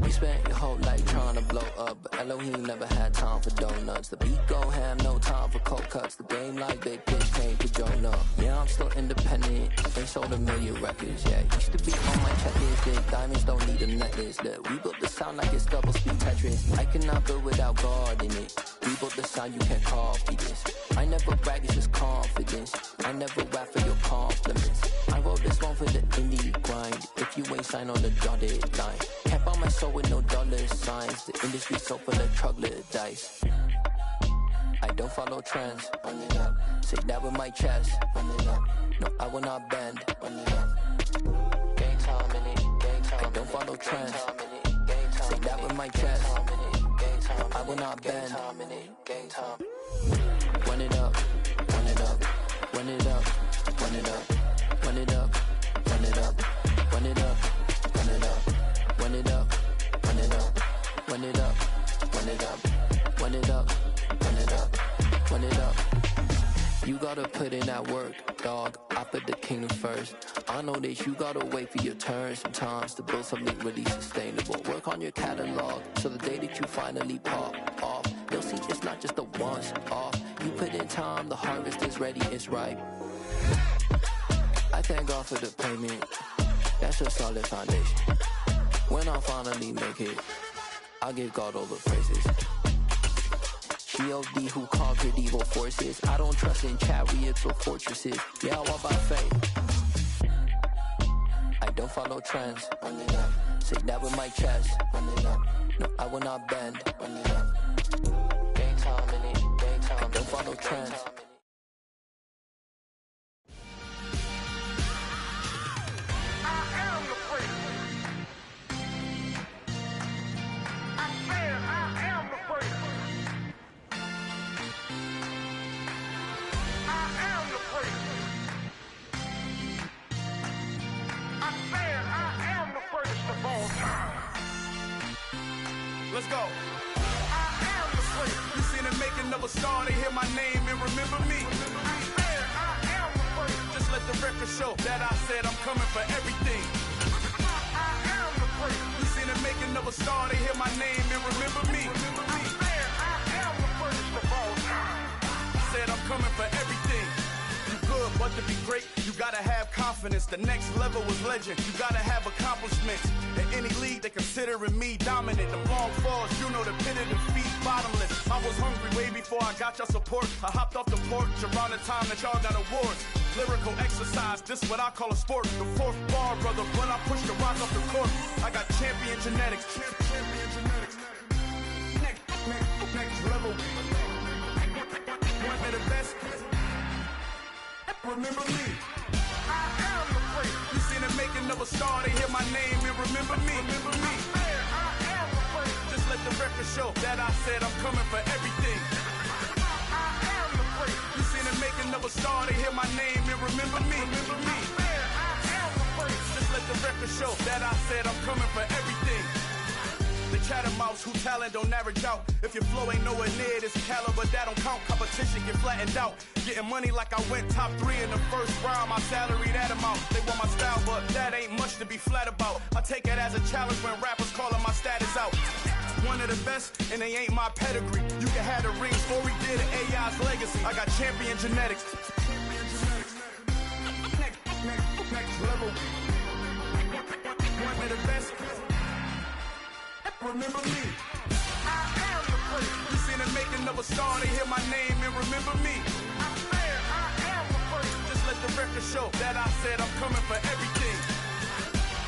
You spent your whole life trying to blow up, but Elohim never had time for donuts. The beat go ham, no time for cold cuts. The game like big pitch came to Jonah. Yeah, I'm still independent. They sold 1 million records, yeah. Used to be on my checklist, that diamonds don't need a necklace. Look, we built the sound like it's double speed Tetris. I cannot build without God in it. We built the sound, you can't copy this. I never brag, it's just confidence. I never rap for your compliments. I wrote this one for the indie grind. If you ain't signed on the dotted line, can't buy my soul with no dollar signs. The industry so full of troglodytes. I don't follow trends. Run it up. Say that with my chest. Run it up. No, I will not bend. Run it up. Gang time in it. Gang time. I don't follow trends. Say that with my chest. No, I will not bend. Gang time. Run it up. Run it up. Run it up. Run it up. Run it up. Run it up. Run it up. Run it up. Run it up. Run it up. Run it up. Run it up. Run it up. Run it up. Run it up. You got gotta put in that work, dog. I put the kingdom first. I know that you gotta wait for your turn sometimes to build something really sustainable. Work on your catalog, so the day that you finally pop off, you'll see it's not just a once off. You put in time, the harvest is ready, it's ripe. I thank God for the payment. That's a solid foundation. When I finally make it, I'll give God all the praises. G.O.D. who conquered evil forces. I don't trust in chariots or fortresses. Yeah, I walk by faith. I don't follow trends. Say that with my chest. No, I will not bend. Game time in it. I don't follow trends. Let's go. I am the first. You seen the making of a star, they hear my name and remember me. I am the first. Just let the record show that I said I'm coming for everything. I am the first. You seen the making of a star, they hear my name and remember me. I am the first of all time. Said I'm coming for everything. You good, but to be great, you gotta have confidence. The next level was legend. You gotta have accomplishments. In any league, they considering me dominant. The long falls, you know the pit of defeat, bottomless. I was hungry way before I got your support. I hopped off the porch around the time that y'all got awards. Lyrical exercise, this what I call a sport. The fourth bar, brother, when I push the rock off the court. I got champion genetics. Champion genetics. Next level. One of the best. Remember me. I am the first. You seen the making of a star, they hear my name and remember me. Remember me. I am the first. Just let the record show that I said I'm coming for everything. I am the first. You seen the making of a star, they hear my name and remember me. Remember me. I am the first. Just let the record show that I said I'm coming for everything. The chattermouths who talent don't average out. If your flow ain't nowhere near this caliber, that don't count. Competition get flattened out. Getting money like I went top 3 in the first round. My salary that amount. They want my style, but that ain't much to be flat about. I take it as a challenge when rappers calling my status out. One of the best, and they ain't my pedigree. You can have the rings, or we did an AI's legacy. I got champion genetics. Next level. One of the best. Remember me. I am the first. You seen the making of a star, they hear my name and remember me. I am the first. Just let the record show that I said I'm coming for everything.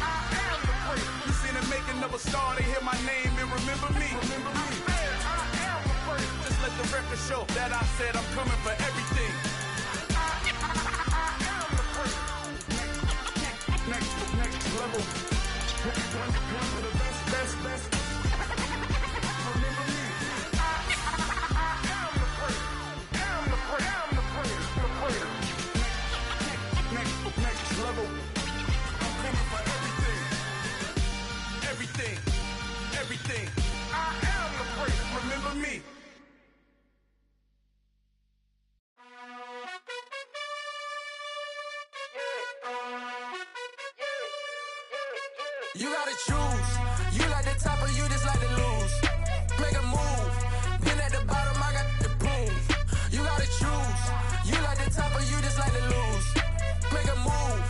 I am the first. You seen the making of a star, they hear my name and remember me. Remember me. I am the first. Just let the record show that I said I'm coming for everything. I am the first. Next level. One of the best. Remember me. I am the first. I'm the first. Next level. I'm coming for everything. I am the first. Remember me. You gotta choose. You like the top or you just like to lose. Make a move. Been at the bottom, I got the proof. You gotta choose. You like the top or you just like to lose. Make a move.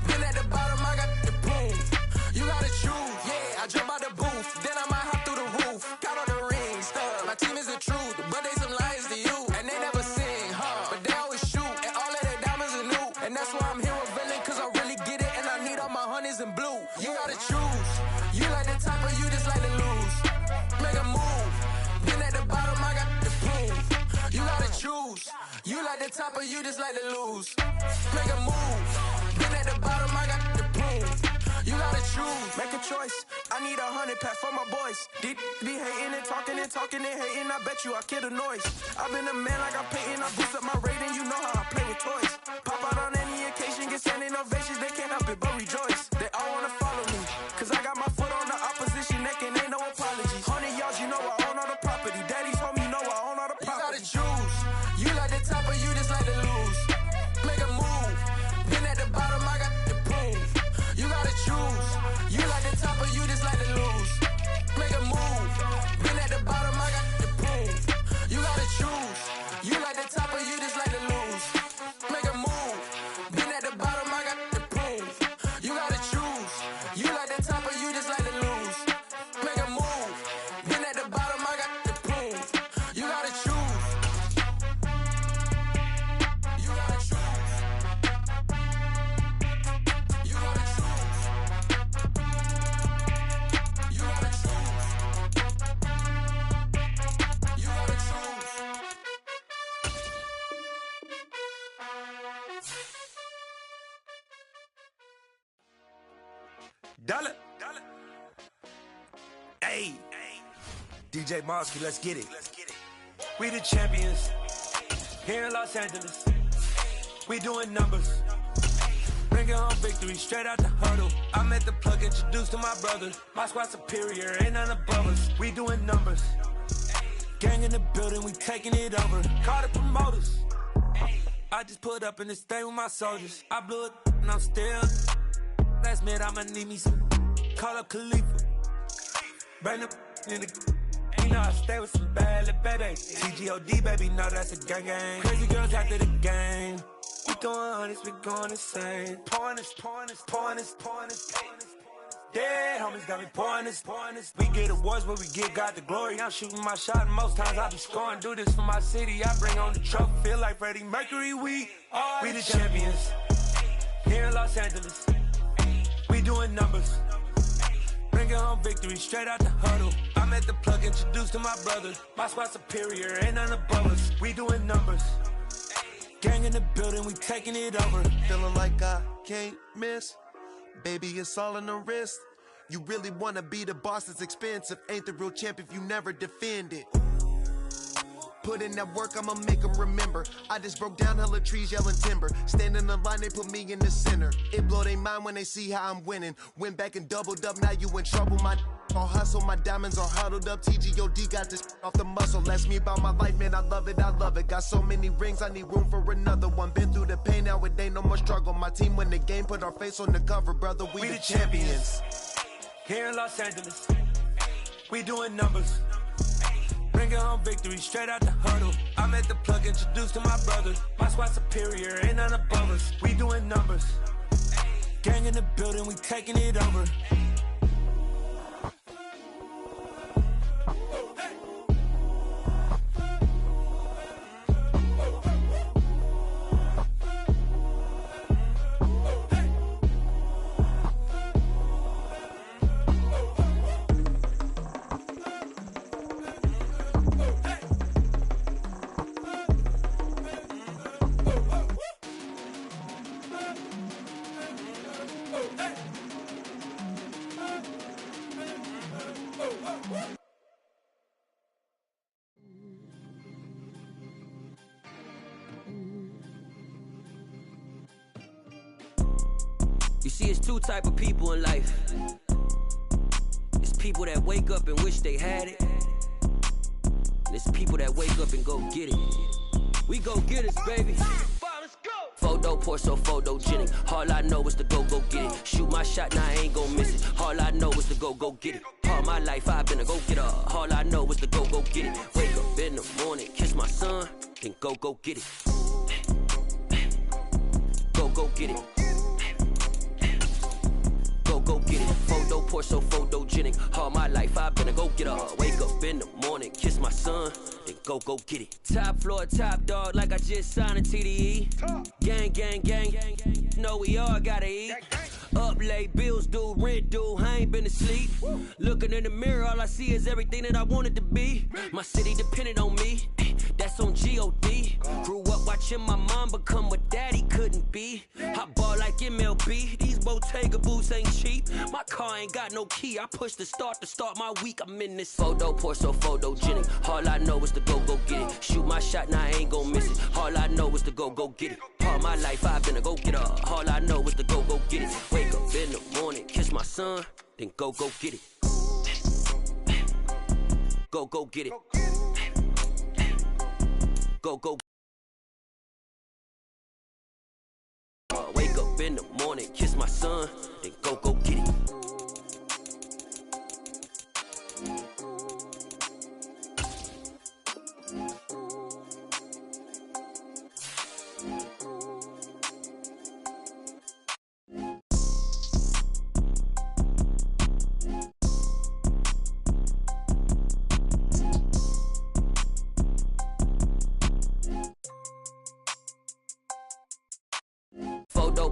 Been at the bottom, I got the proof. You gotta choose. Yeah, I jump out the booth. Then I might hop through the roof. Count on the rings. My team is the truth, but they some liars to you. And they never sing, but they always shoot. And all of their diamonds are new. And that's why I'm here with Villain, cause I really get it. And I need all my honeys in blue. You gotta choose. You like the top or you just like to lose. Make a move. Been at the bottom, I got the proof. You gotta choose. You like the top or you just like to lose. Make a move. Been at the bottom, I got the proof. You gotta choose. Make a choice. I need 100 pack for my boys. Be hating and talking and hating. I bet you I kill the noise. I've been a man like I'm Peyton. I boost up my rating. You know how I play with toys. Pop out on any occasion, get standing ovations. They can't help it but rejoice. They all wanna follow me, cause I got my foot on the opposition neck and ain't no apologies. 100 yards, you know I own all the property. Daddy's home, you know I own all the property. You gotta choose. You like the top or you just like to lose. Dollar. Hey. DJ Mosky, let's get it. We the champions. Here in Los Angeles. We doing numbers. Bringing home victory straight out the huddle. I'm at the plug, introduced to my brother. My squad superior, ain't none above us. We doing numbers. Gang in the building, we taking it over. Call the promoters. I just put up in this thing with my soldiers. I blew it and I'm still. Last minute I'ma need me some. Call up Khalifa. Bring the in the. You know I stay with some bad little baby. TGOD baby, know that's a gang gang. Crazy girls after the game. We going honest, we going insane. Pouring this. Dead homies got me pouring this. We get awards, but we get God the glory. I'm shooting my shot, and most times I be scoring. Do this for my city, I bring on the trophy. Feel like Freddie Mercury, we the champions. Here in Los Angeles, we doing numbers. Bringing home victory straight out the huddle. I'm at the plug, introduced to my brother. My squad superior, ain't none above us. We doing numbers. Gang in the building, we taking it over. Feeling like I can't miss. Baby, it's all in the wrist. You really wanna be the boss, it's expensive. Ain't the real champ if you never defend it. Put in that work, I'ma make them remember. I just broke down hella trees, yelling timber. Stand in the line, they put me in the center. It blow their mind when they see how I'm winning. Went back and doubled up, now you in trouble. My all hustle, my diamonds are huddled up. TGOD got this off the muscle. Ask me about my life, man, I love it. Got so many rings, I need room for another one. Been through the pain, now it ain't no more struggle. My team win the game, put our face on the cover, brother. We the champions. Here in Los Angeles, we doing numbers. Bringing home victory straight out the huddle. I'm at the plug, introduced to my brother. My squad superior, ain't none above us. We doing numbers. Gang in the building, we taking it over. You see, it's two type of people in life. It's people that wake up and wish they had it. And it's people that wake up and go get it. We go get it, baby. Photo pour so photogenic. All I know is to go get it. Shoot my shot, now I ain't gon' miss it. All I know is to go get it. All my life I've been a go-getter. All I know is to go get it. Wake up in the morning, kiss my son, then go get it. Go get it. Go get it. Photo pour so photogenic. All my life I've been a go-getter. Wake up in the morning, kiss my son, then go get it. Top floor, top dog, like I just signed a TDE. Gang. Know we all gotta eat. Up late, bills due, rent due, I ain't been asleep. Looking in the mirror, all I see is everything that I wanted to be. My city depended on me, that's on G.O.D. Grew up watching my mom become what daddy couldn't be. I ball like MLB, these Bottega boots ain't cheap. My car ain't got no key, I push the start to start my week. I'm in this photo pour so photogenic. All I know is to go get it. Shoot my shot, now I ain't gon' miss it. All I know is to go get it. All my life I've been a go-getter. All I know is to go get it. Wake up in the morning, kiss my son, then go get it. Go get it. Go. Wake up in the morning, kiss my son, then go get it.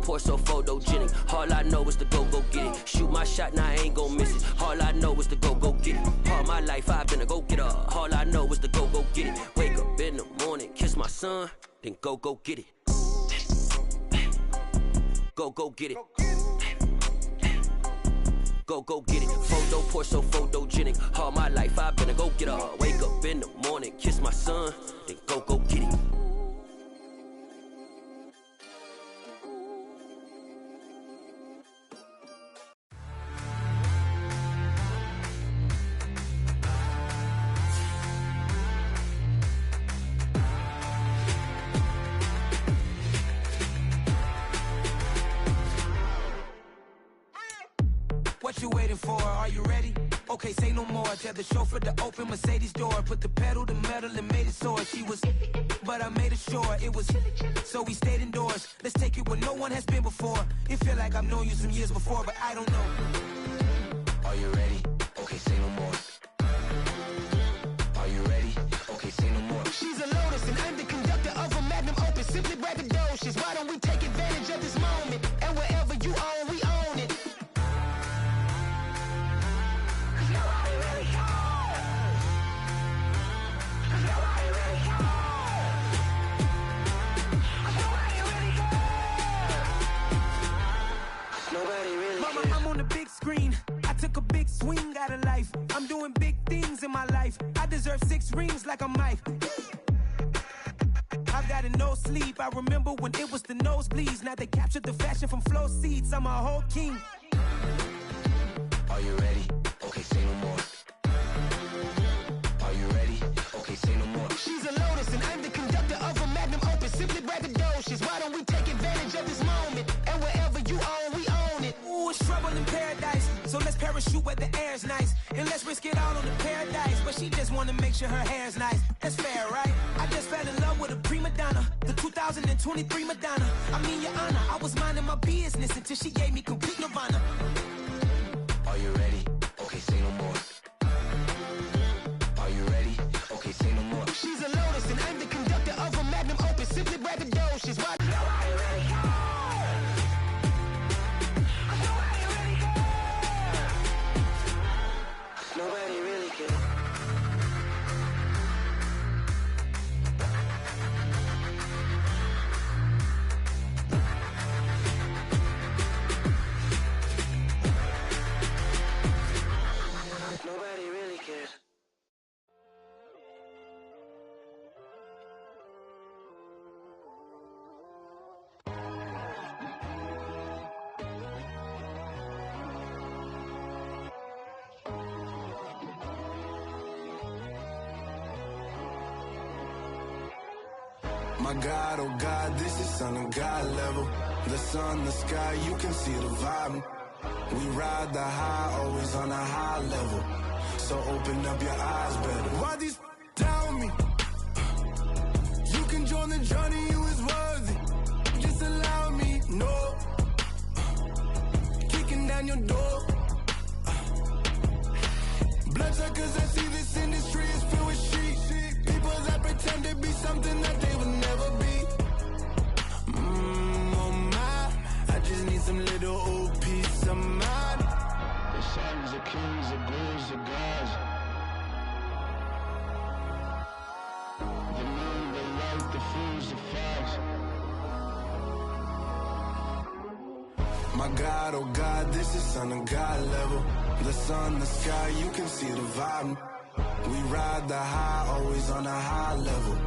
Pour so photogenic. All I know is to go get it. Shoot my shot, now I ain't gon' miss it. All I know is to go get it. All my life I've been a go-getter. All I know is to go get it. Wake up in the morning, kiss my son, then go get it. Go get it. go get it. Photo poor, so photogenic. All my life I've been a go getter. Wake up in the morning, kiss my son, then go get it. What you waiting for? Are you ready? Okay, say no more. Tell the chauffeur to open Mercedes door. Put the pedal to metal and made it soar. She was, but I made it sure it was. So we stayed indoors. Let's take it where no one has been before. It feel like I've known you some years before, but I don't know. Are you ready? Okay, say no more. Are you ready? Okay, say no more. She's a Lotus and I'm the conductor of a magnum opus. Simply braggadocious. Why don't we take advantage of this moment? And wherever you own, we own it. Mama, I'm on the big screen. I took a big swing out of life. I'm doing big things in my life. I deserve 6 rings like a Mike. I've got no sleep. I remember when it was the nosebleeds. Now they captured the fashion from flow seats. I'm a whole king. Are you ready? Okay, say no more. Are you ready? Okay, say no more. She's a Lotus and I'm the conductor of a magnum opus. Simply braggadocious. Why don't we take advantage of this moment? And wherever you own, we own it. Ooh, it's trouble in paradise. So let's parachute where the air's nice. And let's risk it all on the paradise. But she just wanna make sure her hair's nice. That's fair, right? I just fell in love with a prima donna. The 2023 Madonna. I mean, your honor, I was minding my business until she gave me complete nirvana. Are you ready? Okay, say no more. Are you ready? Okay, say no more. She's a Lotus and I'm the conductor of a magnum opus. Simply braggadocious. Why? Nobody really cares. Nobody really cares. My God, oh God, this is son of God level. The sun, the sky, you can see the vibe. We ride the high, always on a high level. So open up your eyes better. Why these down me? You can join the journey, you is worthy. Just allow me, no. Kicking down your door. Bloodsuckers, I see this industry is filled with sheep. People that pretend to be something that they would never be. Oh my, I just need some little old peace of mind. The sons of kings, the bulls, the gods. The moon, the light, the fools, the fogs. My God, oh God, this is son of God level. The sun, the sky, you can see the vibe. We ride the high, always on a high level.